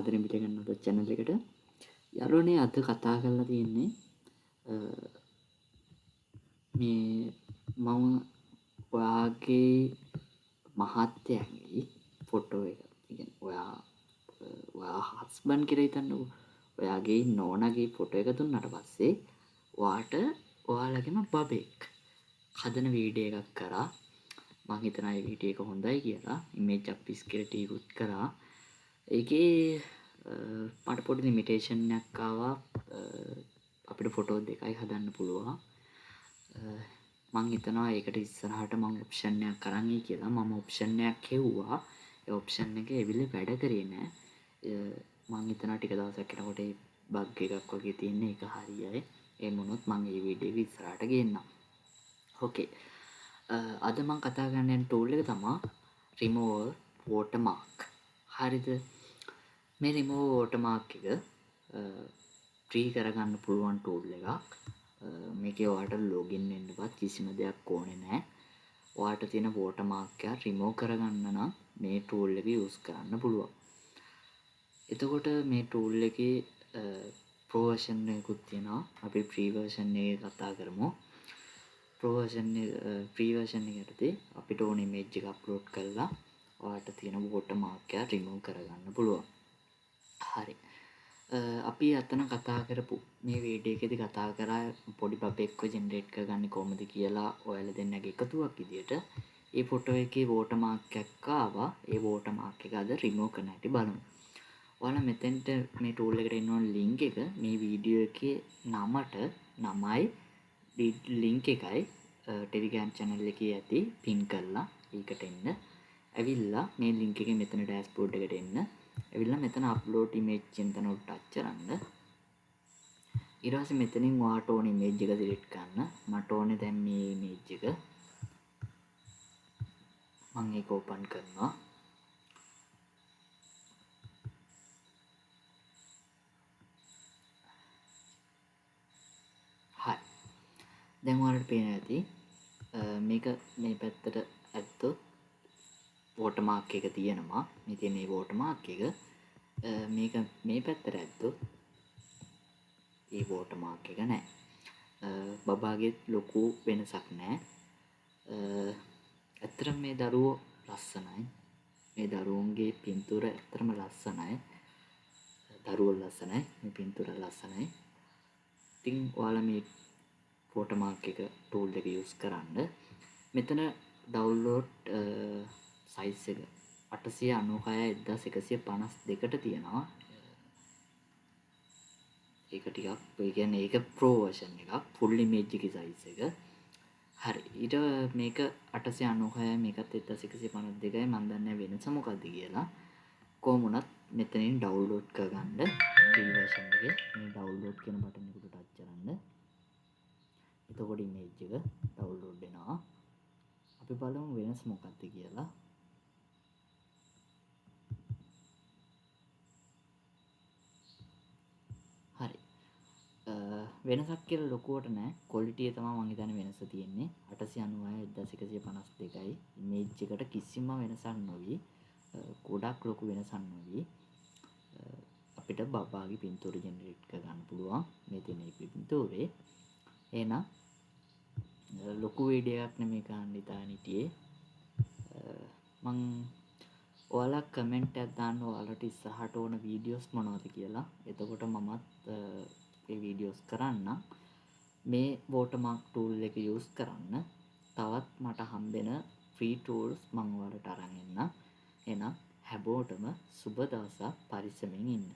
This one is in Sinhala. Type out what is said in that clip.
සාදරයෙන් පිළිගන්නවා channel එකට. යාළුවනේ අද කතා කරලා තියෙන්නේ මේ මම ඔයාගේ මහත්තයාගේ ෆොටෝ එක. කියන්නේ ඔයා හස්බන්ඩ් කියලා හිතන්නකෝ. ඔයාගේ නෝනාගේ ෆොටෝ එක දුන්නාට පස්සේ ඔයාලගේම බබෙක් හදන වීඩියෝ එකක් කරා. මං හිතනවා මේ වීඩියෝ එක හොඳයි කියලා. ඉමේජ් අප්ස් කියලා ටිකුත් කරා. ඒකේ මට පොඩි ලිමිටේෂන් එකක් ආවා. අපිට ෆොටෝ දෙකයි හදන්න පුළුවන්. මං හිතනවා ඒකට ඉස්සරහට මං ඔප්ෂන් එකක් අරන් ඉයි කියලා. මම ඔප්ෂන් එකක් හෙව්වා. ඒ ඔප්ෂන් එක ඇවිල්ලා වැඩ කරේ නෑ. මං හිතනවා ටික දවසක් යනකොට ඒ බග් එකක් වගේ තියෙන එක හරියයි. ඒ වුණොත් මං මේ වීඩියෝ එක ඉස්සරහට ගේන්නම්. ඕකේ. අද මං කතා කරන්න යන ටූල් එක තමයි remove watermark. හරිද? මේ remove watermark එක ෆ්‍රී කරගන්න පුළුවන් ටූල් එකක්. මේකේ ඔයාලට ලොගින් වෙන්නවත් කිසිම දෙයක් ඕනේ නැහැ. ඔයාලට තියෙන watermark එක remove කරගන්න නම් මේ ටූල් එක use කරන්න පුළුවන්. එතකොට මේ ටූල් එකේ pro version එකකුත් තියෙනවා. අපි free version එකේ කතා කරමු. pro version free version එකකදී අපිට ඕන image එක upload කරලා ඔයාලට තියෙන watermark එක remove කරගන්න පුළුවන්. හරි. අපි අතන කතා කරපු මේ වීඩියෝ එකේදී කතා කරා පොඩි බබෙක්ව ජෙනරේට් කරගන්නේ කොහොමද කියලා ඔයාලා දෙන්නගේ එකතුවක් විදියට. ඒ ෆොටෝ එකේ watermark එකක් ආවා. ඒ watermark එක අද remove කරන්න හැටි බලමු. ඔයාලා මෙතෙන්ට මේ tool එකට එන්න ඕන link එක මේ වීඩියෝ එකේ නමයි link එකයි Telegram channel එකේ ඇති pin කරලා ඒකට එන්න. ඇවිල්ලා මේ link එකේ මෙතන dashboard එකට එන්න. ඇවිල්ලා මෙතන upload image කියන තැන උඩ ටච් කරන්න. ඊට පස්සේ මෙතනින් ඔයාට ඕන image එක select කරන්න. මට ඕනේ දැන් මේ image එක. මම ඒක open කරනවා. හරි. දැන් ඔයාලට පේනවා ඇති මේක මේ පැත්තට ඇත්තොත් watermark එක තියෙනවා. මේ තියෙන මේ watermark එක මේක මේ පැත්තට ඇද්දොත් ඒ watermark එක නැහැ. බබාගේ ලොකු වෙනසක් නැහැ. ඇත්තටම මේ දරුවෝ ලස්සනයි. මේ දරුවන්ගේ පින්තූර ඇත්තටම ලස්සනයි. දරුවෝ ලස්සනයි. මේ පින්තූර ලස්සනයි. ඉතින් ඔයාලා මේ watermark එක tool එක use කරන්න. මෙතන download size එක 896.1152ට තියෙනවා. ඒක ටිකක් ඒ කියන්නේ ඒක pro version එකක් full image එකේ size එක. හරි. ඊට මේක 896යි මේකත් 1152යි මම දන්නේ වෙනස මොකද්ද කියලා. කොහොම වුණත් මෙතනින් download කරගන්න free version එකේ මේ download කියන බටන් එකට ටච් කරන්න. එතකොට image එක download වෙනවා. අපි බලමු වෙනස මොකක්ද කියලා. හරි. වෙනසක් කියලා ලොකුවට නෑ. quality එක තමයි මම හිතන්නේ වෙනස තියෙන්නේ. 896.1152යි image එකට කිසිම වෙනසක් නොවි. ගොඩක් ලොකු වෙනසක් නොවි. අපිට බබාගේ පින්තූර ජෙනරේට් කරගන්න පුළුවන්. මේ තියෙන මේ පින්තූරේ. එහෙනම් ලොකු වීඩියෝ එකක් නෙමෙයි ගන්න ඉතාලි හිටියේ. මං ඔයාලා කමෙන්ට් එකක් දාන්න ඔයාලට ඉස්සරහට ඕන වීඩියෝස් මොනවද කියලා. එතකොට මමත් ඒ වීඩියෝස් කරන්න. මේ watermark tool එක use කරන්න. තවත් මට හම්බෙන free tools මම ඔයාලට අරන් එන්න. එහෙනම් හැමෝටම සුබ දවසක් පරිස්සමෙන් ඉන්න.